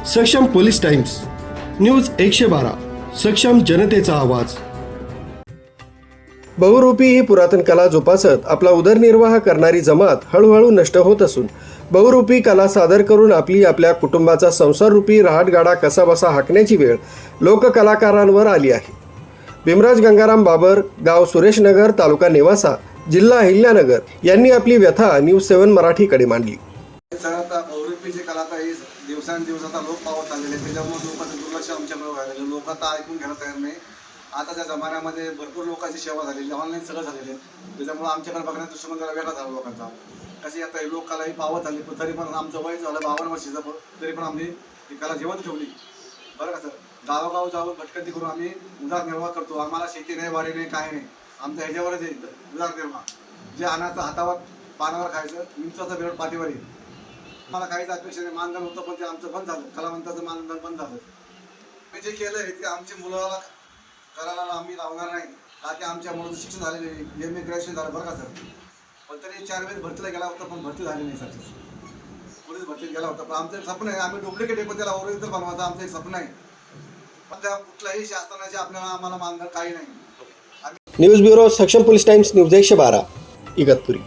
सक्षम police times news 112 सक्षम जनतेचा आवाज। बहुरूपी ही पुरातन कला जोपासत आपला उदरनिर्वाह करणारी जमात हळूहळू नष्ट होत असून बहुरूपी कला सादर करून आपल्या कुटुंबाचा संसाररूपी रहाटगाडा कसाबसा हाकण्याची वेळ लोककलाकारांवर आली आहे। भीमराज गंगाराम बाबर, गाव सुरेशनगर, तालुका नेवासा, जिल्हा अहिल्यानगर यांनी आपली व्यथा न्यूज 7 मराठीकडे मांडली। बहुरूपीची कला आता ही दिवसांदिवस आता लोक पावत आलेले, त्याच्यामुळे लोकांचं दुर्लक्ष आमच्याकडे व्हायला, लोक आता ऐकून घ्यायला तयार नाही। आताच्या जमान्यामध्ये भरपूर लोकांची सेवा झालेली, ऑनलाईन सगळं झालेलं आहे, त्याच्यामुळे आमच्याकडे बघण्याचा दृष्टिकोन जरा वेगळा झाला लोकांचा। कशी आता ही लोक कलाही पावत आली, पण तरी पण आमचं वय झालं 52 वर्षाचं, तरी पण आम्ही ही कला जिवंत ठेवली। बरं का सर, गावोगाव जाऊन भटकंती करून आम्ही उदरनिर्वाह करतो। आम्हाला शेती नाही, वाडी नाही, काय नाही, आमच्या ह्याच्यावरच आहे उदरनिर्वाह। जे अनाचं हातावर पानावर खायचं, मिंचाचं बेरड पाठीवर आहे। मला काहीच अपेक्षा नाही, मानधन होतं पण ते आमचं बंद झालं, कलावंताचं मानधन बंद झालं। मी जे केलं आहे ते आमच्या मुलाला करायला आम्ही लावणार नाही, का की आमच्या मुलाचं शिक्षण झालेलं आहे, MA ग्रॅज्युएशन झालं बरं का सर, पण तरी 4 वेळेस भरतीला गेला होता, पण भरती झाली नाही सक्सेस। पोलीस भरतीत गेला होता, पण आमचं एक स्वप्न आहे, आम्ही डुप्लिकेट आहे पण त्याला ओरिजिनल बनवायचं आमचं एक स्वप्न आहे। पण त्या कुठल्याही शासनाचे आपल्याला आम्हाला मानधन काही नाही। न्यूज ब्युरो सक्षम पोलीस टाइम्स न्यूज 112 इगतपुरी।